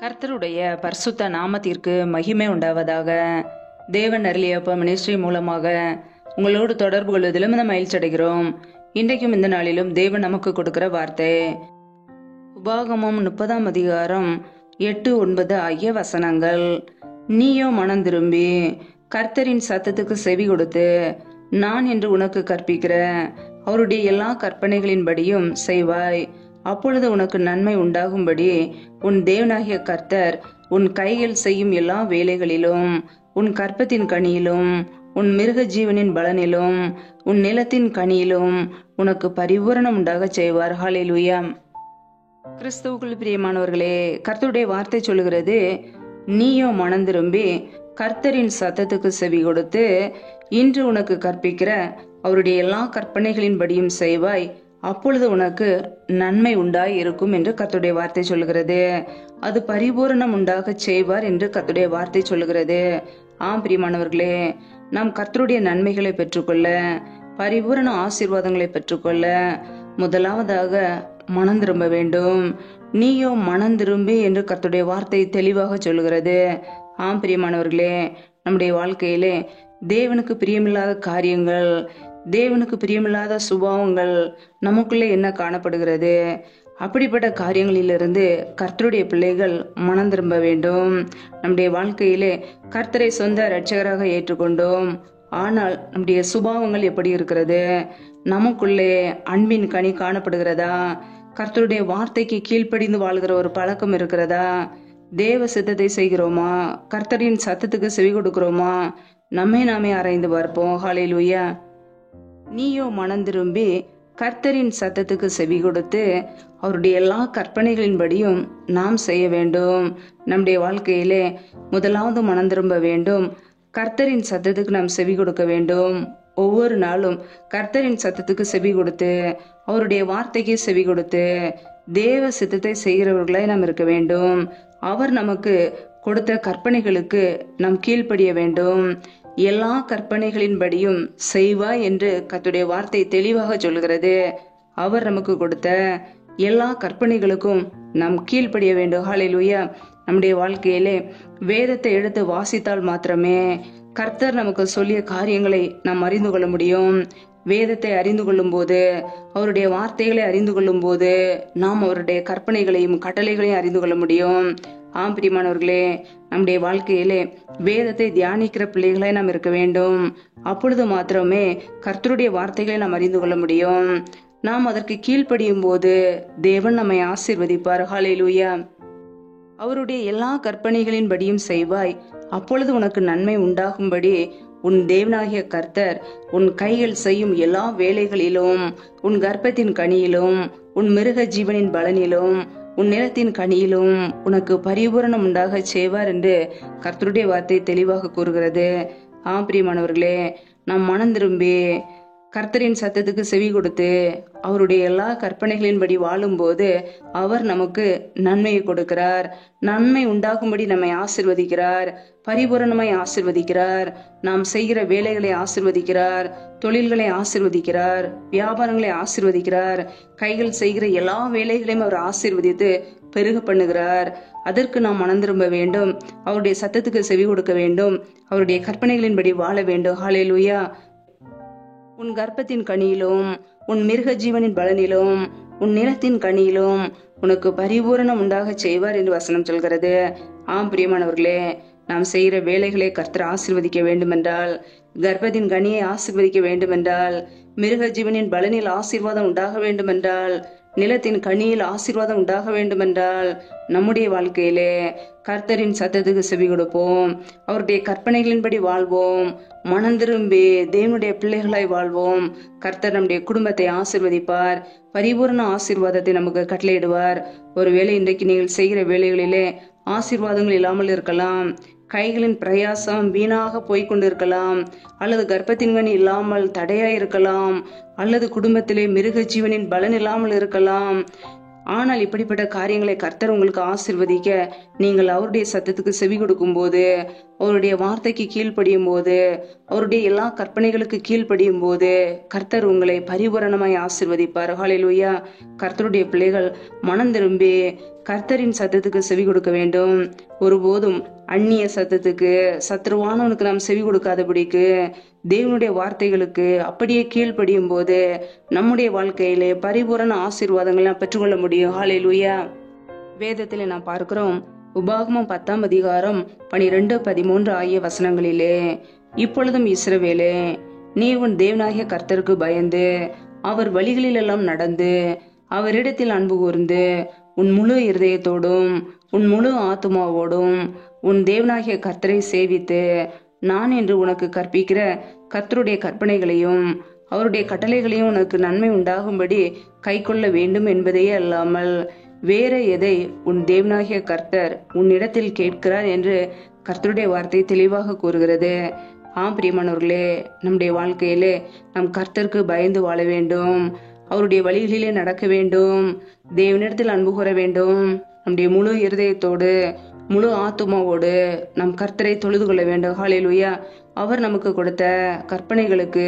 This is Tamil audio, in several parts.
கர்த்தருடைய பரிசுத்த நாமத்திற்கு மகிமை உண்டாவதாக. தேவன் அருளியப்ப மினிஸ்ட்ரி மூலமாக உங்களோடு தொடர்பு கொள்வதிலும் இந்த மகிழ்ச்சி அடைகிறோம். இன்றைக்கும் இந்த நாளிலும் தேவன் நமக்கு கொடுக்கிற வார்த்தை உபாகமம் 30ஆம் அதிகாரம் 8-9 ஆகிய வசனங்கள். நீயோ மனம் திரும்பி கர்த்தரின் சத்தத்துக்கு செவி கொடுத்து நான் என்று உனக்கு கற்பிக்கிற அவருடைய எல்லா கற்பனைகளின்படியும் செய்வாய். அப்பொழுது உனக்கு நன்மை உண்டாகும்படி உன் தேவனாகிய கர்த்தர் உன் கைகள் செய்யும் எல்லா வேலைகளிலும், உன் கற்பத்தின் கனியிலும், உன் மிருக ஜீவனின் பலனிலும், உன் நிலத்தின் கனியிலும் உனக்கு பரிபூரணம் உண்டாக செய்வார். ஹல்லேலூயா. கிறிஸ்துவுக்குள் பிரியமானவர்களே, கர்த்தருடைய வார்த்தை சொல்லுகிறது, நீயோ மனம் திரும்பி கர்த்தரின் சத்தத்துக்கு செவி கொடுத்து இன்று உனக்கு கற்பிக்கிற அவருடைய எல்லா கற்பனைகளின்படியும் செய்வாய். அப்பொழுது உனக்கு நன்மை உண்டாய் இருக்கும் என்று கர்த்தருடைய வார்த்தை சொல்லுகிறது. அது பரிபூரணம் உண்டாக செய்வார் என்று கர்த்தருடைய வார்த்தை சொல்லுகிறது. ஆம் பிரியமானவர்களே, நாம் கர்த்தருடைய நன்மைகளை பெற்றுக்கொள்ள, பரிபூரண ஆசீர்வாதங்களை பெற்றுக்கொள்ள முதலாவதாக மனம் திரும்ப வேண்டும். நீயோ மனம் திரும்பி என்று கர்த்தருடைய வார்த்தை தெளிவாக சொல்லுகிறது. ஆம் பிரியமானவர்களே, நம்முடைய வாழ்க்கையிலே தேவனுக்கு பிரியமில்லாத காரியங்கள், தேவனுக்கு பிரியமில்லாத சுபாவங்கள் நமக்குள்ளே என்ன காணப்படுகிறது? அப்படிப்பட்ட காரியங்களிலிருந்து கர்த்தருடைய பிள்ளைகள் மனம் திரும்ப வேண்டும். நம்முடைய வாழ்க்கையிலே கர்த்தரை சொந்த இரட்சகராக ஏற்றுக்கொண்டோம். ஆனால் நம்முடைய சுபாவங்கள் எப்படி இருக்கிறது? நமக்குள்ளே அன்பின் கனி காணப்படுகிறதா? கர்த்தருடைய வார்த்தைக்கு கீழ்ப்படிந்து வாழ்கிற ஒரு பழக்கம் இருக்கிறதா? தேவ சித்தத்தை செய்கிறோமா? கர்த்தரின் சத்தத்துக்கு செவி கொடுக்கிறோமா? நம்மை நாமே ஆராய்ந்து பார்ப்போம். ஹல்லேலூயா. நீயோ மனம் திரும்பி கர்த்தரின் சத்தத்துக்கு செவி கொடுத்து அவருடைய எல்லா கற்பனைகளின்படியும் நாம் செய்ய வேண்டும். நம்முடைய வாழ்க்கையிலே முதலாவது மனம் திரும்ப வேண்டும். கர்த்தரின் சத்தத்துக்கு நாம் செவி கொடுக்க வேண்டும். ஒவ்வொரு நாளும் கர்த்தரின் சத்தத்துக்கு செவி கொடுத்து, அவருடைய வார்த்தைக்கு செவி கொடுத்து, தேவ சித்தத்தை செய்கிறவர்களாய் நாம் இருக்க வேண்டும். அவர் நமக்கு கொடுத்த கற்பனைகளுக்கு நாம் கீழ்ப்படிய வேண்டும். எல்லா கற்பனைகளின்படியும் செய்வாய் என்று கர்த்தருடைய வார்த்தை தெளிவாக சொல்கிறது. அவர் நமக்கு கொடுத்த எல்லா கற்பனைகளுக்கும் நாம் கீழ்ப்படிய வேண்டும். ஹல்லேலூயா. நம்முடைய வாழ்க்கையிலே வேதத்தை எடுத்து வாசித்தால் மாத்திரமே கர்த்தர் நமக்கு சொல்லிய காரியங்களை நாம் அறிந்து கொள்ள முடியும். வேதத்தை அறிந்து கொள்ளும் போது, அவருடைய வார்த்தைகளை அறிந்து கொள்ளும் போது நாம் அவருடைய கற்பனைகளையும் கட்டளைகளையும் அறிந்து கொள்ள முடியும். ஆம் பிரியமானவர்களே, நம்முடைய வாழ்க்கையிலே வேதத்தை தியானிக்கிற பிள்ளைகளை நாம் இருக்க வேண்டும். அப்பொழுது மாத்திரமே கர்த்தருடைய வார்த்தைகளை நாம் அறிந்து கொள்ள முடியும். நாம் அதற்கு கீழ்ப்படியும் போது தேவன் நம்மை ஆசீர்வதிப்பார். ஹல்லேலூயா. அவருடைய எல்லா கற்பனைகளின்படியும் செய்வாய். அப்பொழுது உனக்கு நன்மை உண்டாகும்படி உன் தேவனாகிய கர்த்தர் உன் கைகள் செய்யும் எல்லா வேலைகளிலும், உன் கர்ப்பத்தின் கனியிலும், உன் மிருக ஜீவனின் பலனிலும், உன் நிலத்தின் கனியிலும் உனக்கு பரிபூரணம் உண்டாக செய்வார் என்று கர்த்தருடைய வார்த்தை தெளிவாக கூறுகிறது. ஆம் பிரியமானவர்களே, நாம் மனம் திரும்பி கர்த்தரின் சத்தத்துக்கு செவி கொடுத்து அவருடைய எல்லா கற்பனைகளின்படி வாழும்போது அவர் நமக்கு நன்மையை கொடுக்கிறார். நன்மை உண்டாகும்படி நம்மை ஆசீர்வதிக்கிறார், பரிபூரணமாய் ஆசீர்வதிக்கிறார். நாம் செய்கிற வேலைகளை ஆசீர்வதிக்கிறார், தொழில்களை ஆசீர்வதிக்கிறார், வியாபாரங்களை ஆசீர்வதிக்கிறார். கைகள் செய்கிற எல்லா வேலைகளையும் அவர் ஆசீர்வதித்து பெருக பண்ணுகிறார். அதற்கு நாம் மனம் திரும்ப வேண்டும். அவருடைய சத்தத்துக்கு செவி கொடுக்க வேண்டும். அவருடைய கற்பனைகளின்படி வாழ வேண்டும். ஹல்லேலூயா. உன் கர்ப்பத்தின் கனியிலும், உன் மிருக ஜீவனின் பலனிலும், உன் நிலத்தின் கனியிலும் உனக்கு பரிபூரணம் உண்டாக செய்வார் என்று வசனம் சொல்கிறது. ஆம் பிரியமானவர்களே, நாம் செய்கிற வேலைகளை கர்த்தர் ஆசீர்வதிக்க வேண்டுமென்றால், கர்ப்பத்தின் கனியை ஆசீர்வதிக்க வேண்டுமென்றால், மிருக ஜீவனின் பலனில் ஆசீர்வாதம் உண்டாக வேண்டுமென்றால், நிலத்தின் கனியில் ஆசீர்வாதம் உண்டாக வேண்டுமென்றால், நம்முடைய வாழ்க்கையிலே கர்த்தரின் சத்தத்துக்கு செவி கொடுப்போம். அவருடைய கற்பனைகளின்படி வாழ்வோம். மனம் திரும்பி தேவனுடைய பிள்ளைகளாய் வாழ்வோம். கர்த்தர் நம்முடைய குடும்பத்தை ஆசீர்வதிப்பார். பரிபூரண ஆசீர்வாதத்தை நமக்கு கட்டளையிடுவார். ஒருவேளை இன்றைக்கு நீங்கள் செய்கிற வேலைகளிலே ஆசீர்வாதங்கள் இல்லாமல் இருக்கலாம். கைகளின் பிரயாசம் வீணாக போய்கொண்டிருக்கலாம், அல்லது கர்ப்பத்தின் கனி இல்லாமல் தடையாய் இருக்கலாம், அல்லது குடும்பத்திலே மிருக ஜீவனின் பலன் இல்லாமல் இருக்கலாம். ஆனால் இப்படிப்பட்ட காரியங்களை கர்த்தர் உங்களுக்கு ஆசீர்வதிக்க நீங்கள் அவருடைய சத்தத்துக்கு செவி கொடுக்கும் போது, அவருடைய வார்த்தைக்கு கீழ்ப்படியும் போது, அவருடைய எல்லா கற்பனைகளுக்கு கீழ்ப்படியும் போது கர்த்தர் உங்களை பரிபூரணமாய் ஆசீர்வதிப்பார். ஹல்லேலூயா. கர்த்தருடைய பிள்ளைகள் மனம் திரும்பி கர்த்தரின் சத்தத்துக்கு செவி கொடுக்க வேண்டும். ஒருபோதும் அந்நிய சத்தத்துக்கு, சத்ருவானவனுக்கு நாம் செவி கொடுக்காதபடிக்கு தேவனுடைய வார்த்தைகளுக்கு அப்படியே கீழ்ப்படியும் போது நம்முடைய வாழ்க்கையிலே பரிபூரண ஆசீர்வாதங்களை நாம் பெற்றுக்கொள்ள முடியும். ஹல்லேலூயா. வேதத்திலே நாம் பார்க்கிறோம், உபாகமம் 10ஆம் அதிகாரம் 12, 13 ஆகிய வசனங்களிலே, இப்பொழுதும் இஸ்ரவேலே, நீ உன் தேவனாகிய கர்த்தருக்கு பயந்து அவர் வழிகளிலெல்லாம் நடந்து அவரிடத்தில் அன்பு கூர்ந்து உன் முழு இருதயத்தோடும் உன் முழு ஆத்துமாவோடும் உன் தேவனாகிய கர்த்தரை சேவித்து நான் என்று உனக்கு கற்பிக்கிற கர்த்தருடைய கற்பனைகளையும் அவருடைய கட்டளைகளையும் உனக்கு நன்மை உண்டாகும்படி கைக்கொள்ள வேண்டும் என்பதையே அல்லாமல் வேற எதை உன் தேவனாகிய கர்த்தர் உன்னிடத்தில் கேட்கிறார் என்று கர்த்தருடைய வார்த்தை தெளிவாக கூறுகிறது. ஆம் பிரியமானவர்களே, நம்முடைய வாழ்க்கையிலே நாம் கர்த்தருக்கு பயந்து வாழ வேண்டும். அவருடைய வழிகளிலே நடக்க வேண்டும். தேவனிடத்தில் அன்பு கூற வேண்டும். நம்முடைய முழு இருதயத்தோடு முழு ஆத்துமாவோடு நம் கர்த்தரை தொழுது கொள்ள வேண்டும். ஹல்லேலூயா. அவர் நமக்கு கொடுத்த கற்பனைகளுக்கு,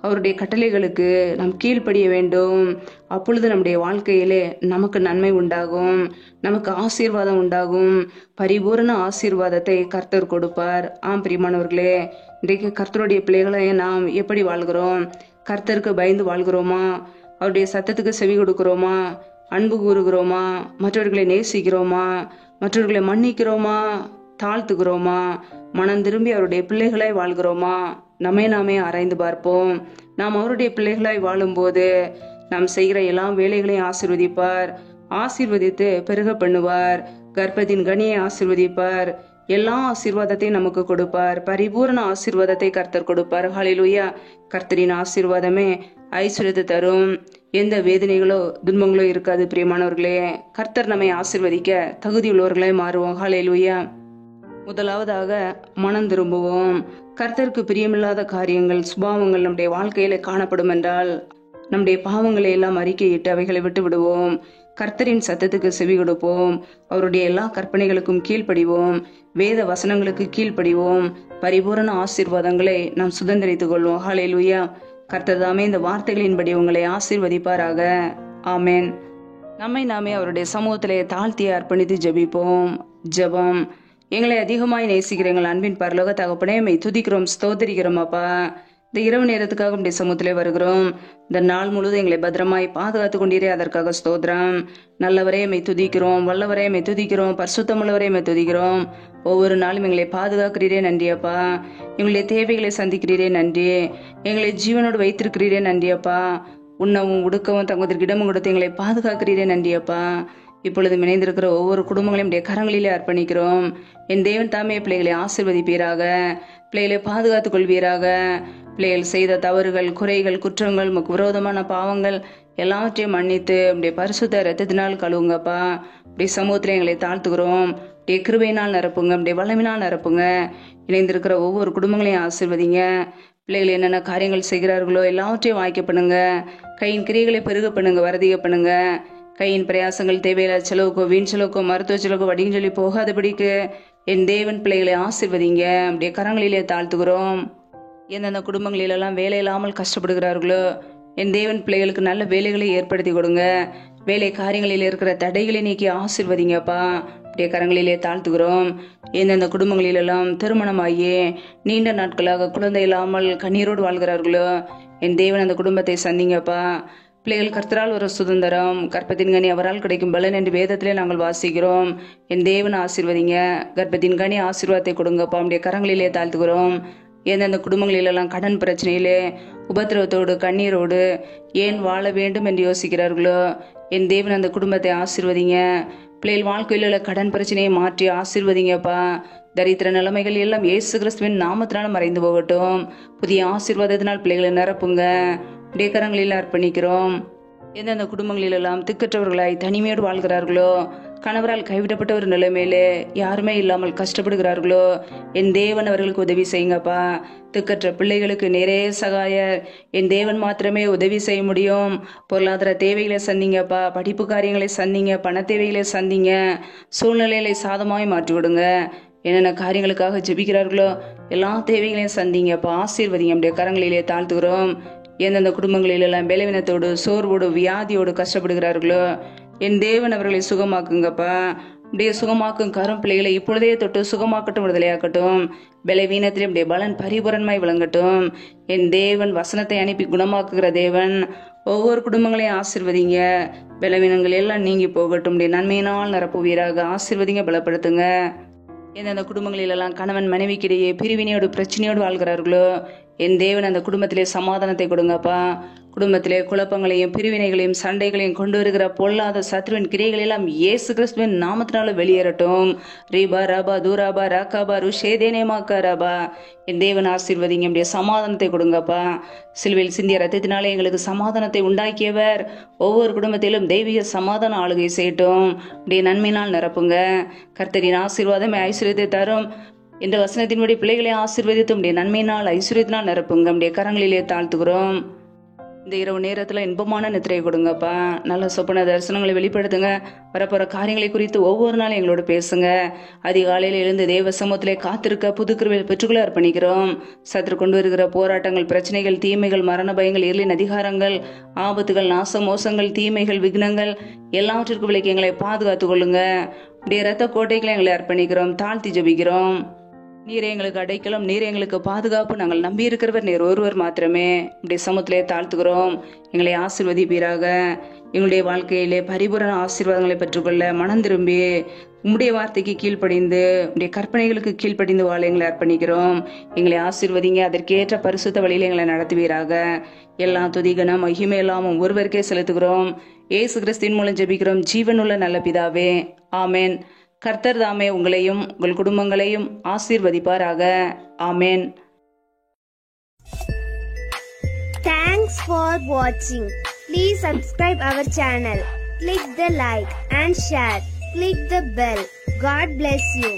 அவருடைய கட்டளைகளுக்கு நாம் கீழ்ப்படிய வேண்டும். அப்பொழுது நம்முடைய வாழ்க்கையிலே நமக்கு நன்மை உண்டாகும், நமக்கு ஆசீர்வாதம் உண்டாகும். பரிபூரண ஆசீர்வாதத்தை கர்த்தர் கொடுப்பார். ஆம் பிரியமானவர்களே, இன்றைக்கு கர்த்தருடைய பிள்ளைகளை நாம் எப்படி வாழ்கிறோம்? கர்த்தருக்கு பயந்து வாழ்கிறோமா? அவருடைய சத்தத்துக்கு செவி கொடுக்கிறோமா? அன்பு கூறுகிறோமா? மற்றவர்களை நேசிக்கிறோமா? மற்றவர்களை மன்னிக்கிறோமா? தாழ்த்துகிறோமா? மனம் திரும்பி அவருடைய பிள்ளைகளாய் வாழ்கிறோமா? நம்மை நாமே ஆராய்ந்து பார்ப்போம். நாம் அவருடைய பிள்ளைகளாய் வாழும்போது நாம் செய்கிற எல்லா வேலைகளையும் ஆசீர்வதிப்பார். ஆசீர்வதித்து பெருக பண்ணுவார். கர்ப்பத்தின் கனியை ஆசீர்வதிப்பார். எல்லா ஆசீர்வாதத்தையும் நமக்கு கொடுப்பார். பரிபூரண ஆசீர்வாதத்தை கர்த்தர் கொடுப்பார். ஹல்லேலூயா. கர்த்தரின் ஆசீர்வாதமே ஐஸ்வர்யத்தை தரும். எந்த வேதனைகளோ துன்பங்களோ இருக்காது. பிரியமானவர்களே, கர்த்தர் நம்மை ஆசீர்வதிக்க தகுதியுள்ளவர்களாய் மாறுவோம். ஹல்லேலூயா. முதலாவதாக மனம் திரும்புவோம். கர்த்தருக்கு பிரியமில்லாத காரியங்கள், சுபாவங்கள் நம்முடைய வாழ்க்கையில காணப்படும் என்றால் நம்முடைய பாவங்களை எல்லாம் அறிக்கையிட்டு அவைகளை விட்டு விடுவோம். கர்த்தரின் சத்தத்துக்கு செவி கொடுப்போம். அவருடைய எல்லா கற்பனைகளுக்கும் கீழ்ப்படிவோம். வேத வசனங்களுக்கு கீழ்ப்படிவோம். பரிபூரண ஆசீர்வாதங்களை நாம் சுதந்திரித்துக் கொள்வோம். ஹல்லேலூயா. கர்த்தர் தாமே இந்த வார்த்தைகளின்படி உங்களை ஆசீர்வதிப்பாராக. ஆமென். நம்மை நாமே அவருடைய சமூகத்திலே தாழ்த்தி அர்ப்பணித்து ஜெபிப்போம். ஜெபம். எங்களை அதிகமாய் நேசிக்கிற எங்கள் அன்பின் பரலோக தகப்பனே, மை துதிக்கிறோம், ஸ்தோத்திரிக்கிறோம் அப்பா. இந்த இரவு நேரத்துக்காக உடைய சமூகத்திலே வருகிறோம். இந்த நாள் முழுவதும் எங்களை பத்திரமாய் பாதுகாத்து கொண்டீரே, அதற்காக ஸ்தோத்திரம். நல்லவரே மை துதிக்கிறோம், வல்லவரே மை துதிக்கிறோம், பரிசுத்தமுள்ளவரே மை துதிக்கிறோம். ஒவ்வொரு நாளும் எங்களை பாதுகாக்கிறீரே, நன்றி அப்பா. எங்களுடைய தேவைகளை சந்திக்கிறீரே, நன்றி. எங்களை ஜீவனோடு வைத்திருக்கிறீரே, நன்றி அப்பா. உண்ணவும் உடுக்கவும் தங்குவதற்கு இடமும் கொடுத்து எங்களை பாதுகாக்கிறீரே, நன்றி அப்பா. இப்பொழுது இணைந்திருக்கிற ஒவ்வொரு குடும்பங்களையும் கரங்களிலே அர்ப்பணிக்கிறோம். என் தேவன் தாமே பிள்ளைகளை ஆசீர்வதிப்பீராக. பிள்ளைகளை பாதுகாத்துக் கொள்வீராக. பிள்ளைகள் செய்த தவறுகள், குறைகள், குற்றங்கள், உமக்கு விரோதமான பாவங்கள் எல்லாவற்றையும் மன்னித்து உடைய பரிசுத்த இரத்தத்தினால் கழுவுங்கப்பா. உடைய சமூகத்திலே எங்களை தாழ்த்துக்கிறோம். உடைய கிருபையினால் நிரப்புங்க, உடைய வல்லமையினால் நிரப்புங்க. இணைந்திருக்கிற ஒவ்வொரு குடும்பங்களையும் ஆசீர்வதிங்க. பிள்ளைகள் என்னென்ன காரியங்கள் செய்கிறார்களோ எல்லாவற்றையும் வாய்க்க பண்ணுங்க. கையின் கிரியைகளை பெருக பண்ணுங்க, வரதிக பண்ணுங்க. கையின் பிரயாசங்கள் தேவையில்ல செலவுக்கோ, வீண் செலவுக்கோ, மருத்துவ செலவுக்கோ, வடியும் சொல்லி போகாதபடிக்கு என் தேவன் பிள்ளைகளை ஆசீர்வதிங்க. அப்படியே கரங்களிலே தாழ்த்துகிறோம். எந்தெந்த குடும்பங்களிலெல்லாம் வேலை இல்லாமல் கஷ்டப்படுகிறார்களோ என் தேவன் பிள்ளைகளுக்கு நல்ல வேலைகளை ஏற்படுத்தி கொடுங்க. வேலை காரியங்களில் இருக்கிற தடைகளை நீக்கி ஆசீர்வதிங்கப்பா. அப்படியே கரங்களிலே தாழ்த்துகிறோம். எந்தெந்த குடும்பங்களிலெல்லாம் திருமணமாகி நீண்ட நாட்களாக குழந்தை இல்லாமல் கண்ணீரோடு வாழ்கிறார்களோ என் தேவன் அந்த குடும்பத்தை சந்திங்கப்பா. பிள்ளைகள் கர்த்தரால் ஒரு சுதந்திரம், கர்ப்பத்தின் கனி அவரால் கிடைக்கும் பலன் என்று வேதத்திலே நாங்கள் வாசிக்கிறோம். என் தேவன் ஆசீர்வதிங்க. கர்ப்பத்தின் கனி ஆசீர்வாதத்தை கொடுங்கப்பா. நம்முடைய கரங்களிலே தாழ்த்துகிறோம். எந்தெந்த குடும்பங்களிலெல்லாம் கடன் பிரச்சனையிலே உபத்திரவத்தோடு கண்ணீரோடு ஏன் வாழ வேண்டும் என்று யோசிக்கிறார்களோ என் தேவன் அந்த குடும்பத்தை ஆசீர்வதிங்க. பிள்ளைகள் வாழ்க்கையில் உள்ள கடன் பிரச்சனையை மாற்றி ஆசீர்வதிங்கப்பா. தரித்திர நிலைமைகள் எல்லாம் இயேசு கிறிஸ்துவின் நாமத்தினால மறைந்து போகட்டும். புதிய ஆசீர்வாதத்தினால் பிள்ளைகளை நிரப்புங்க. உடைய கரங்களில் அர்ப்பணிக்கிறோம். எந்தெந்த குடும்பங்களிலெல்லாம் திக்கற்றவர்களாய் தனிமையோடு வாழ்கிறார்களோ, கணவரால் கைவிடப்பட்ட ஒரு நிலைமையிலே யாருமே இல்லாமல் கஷ்டப்படுகிறார்களோ என் தேவன் அவர்களுக்கு உதவி செய்யுங்கப்பா. திக்கற்ற பிள்ளைகளுக்கு நிறைய சகாயர் என் தேவன் மாத்திரமே உதவி செய்ய முடியும். பொருளாதார தேவைகளை சந்திங்கப்பா. படிப்பு காரியங்களை சந்திங்க. பண தேவைகளை சந்திங்க. சூழ்நிலைகளை சாதமாய் மாற்றி விடுங்க. என்னென்ன காரியங்களுக்காக ஜெபிக்கிறார்களோ எல்லா தேவைகளையும் சந்திங்கப்பா, ஆசீர்வதிங்க. நம்முடைய கரங்களிலே தாழ்த்துகிறோம். எந்தெந்த குடும்பங்களிலெல்லாம் பலவீனத்தோடு சோர்வோடு வியாதியோடு கஷ்டப்படுகிறார்களோ என் தேவன் அவர்களை சுகமாக்குங்கப்பா. அப்படியே சுகமாக்கும் கரும் பிள்ளைகளை இப்பொழுதே தொட்டு சுகமாக்கட்டும், விடுதலையாக்கட்டும். பலவீனத்திலே அப்படியே பலன் பரிபூரணமாய் விளங்கட்டும். என் தேவன் வசனத்தை அனுப்பி குணமாக்குகிற தேவன். ஒவ்வொரு குடும்பங்களையும் ஆசீர்வதிங்க. பலவீனங்கள் எல்லாம் நீங்கி போகட்டும். அப்படியே நன்மையினால் நிரப்புவீராக. ஆசீர்வதிங்க, பலப்படுத்துங்க. எந்தெந்த குடும்பங்களிலெல்லாம் கணவன் மனைவிக்கிடையே பிரிவினையோடு பிரச்சனையோடு வாழ்கிறார்களோ என் தேவன் அந்த குடும்பத்திலே சமாதானத்தை கொடுங்கப்பா. குடும்பத்திலே குழப்பங்களையும் பிரிவினைகளையும் சண்டைகளையும் கொண்டு வருகிற பொல்லாத சத்ருவின் கிரைகள் எல்லாம் இயேசு கிறிஸ்துவின் நாமத்தினால வெளியேறட்டும். ரீபா ரபா தூராபா ராக்காபா ருஷேதேனேமாக்கா ரபா. என் தேவன் ஆசீர்வதிங்க. அப்படியே சமாதானத்தை கொடுங்கப்பா. சிலுவையில் சிந்திய ரத்தத்தினாலே எங்களுக்கு சமாதானத்தை உண்டாக்கியவர். ஒவ்வொரு குடும்பத்திலும் தெய்வீக சமாதான ஆளுகை செய்யட்டும். அப்படியே நன்மையினால் நிரப்புங்க. கர்த்தரின் ஆசீர்வாதமே ஐஸ்வர்யத்தை தரும் என்ற வசனத்தின்படி பிள்ளைகளை ஆசீர்வதித்து அப்படியே நன்மையினால் ஐஸ்வர்யத்தினால் நிரப்புங்க. அப்படியே கரங்களிலே தாழ்த்துகிறோம். இந்த இரவு நேரத்தில் இன்பமான நித்திரையை கொடுங்கப்பா. நல்ல சொப்பன தரிசனங்களை வெளிப்படுத்துங்க. வரப்போற காரியங்களை குறித்து ஒவ்வொரு நாளும் எங்களோட பேசுங்க. அதிகாலையில் எழுந்து தேவ சமூகத்திலே காத்திருக்க புது கிருபையை பெற்றுக்கொள்ள அர்ப்பணிக்கிறோம். சற்று கொண்டு வருகிற போராட்டங்கள், பிரச்சனைகள், தீமைகள், மரண பயங்கள், இருளின் அதிகாரங்கள், ஆபத்துகள், நாச மோசங்கள், தீமைகள், விக்னங்கள் எல்லாவற்றிற்கும் விலைக்கு எங்களை பாதுகாத்து கொள்ளுங்க. அப்படியே ரத்த கோட்டைகளை எங்களை அர்ப்பணிக்கிறோம். தாழ்த்தி ஜெபிக்கிறோம். நீரே எங்களுக்கு அடைக்கலம், நீரே எங்களுக்கு பாதுகாப்பு. நாங்கள் நம்பி இருக்கிறவர் நீர் ஒருவர் மாத்திரமே. இப்படி சமூகத்திலே தாழ்த்துகிறோம். எங்களை ஆசீர்வதிப்பீராக. எங்களுடைய வாழ்க்கையிலே பரிபூரண ஆசீர்வாதங்களை பெற்றுக்கொள்ள மனம் திரும்பி உம்முடைய வார்த்தைக்கு கீழ்ப்படிந்து உடைய கற்பனைகளுக்கு கீழ்ப்படிந்து வாழ எங்களை அர்ப்பணிக்கிறோம். எங்களை ஆசீர்வதிங்க. அதற்கேற்ற பரிசுத்த வழியில் எங்களை நடத்துவீராக. எல்லா துதிகனம் மகிமை எல்லாமும் ஒருவருக்கே செலுத்துகிறோம். இயேசு கிறிஸ்துவின் மூலம் ஜெபிக்கிறோம் ஜீவனுள்ள நல்ல பிதாவே, ஆமேன். கர்த்தர் தாமே உங்களையும் உங்கள் குடும்பங்களையும் ஆசீர்வதிப்பாராக. ஆமேன். Thanks for watching. Please subscribe our channel. Click the like and share. Click the bell. God bless you.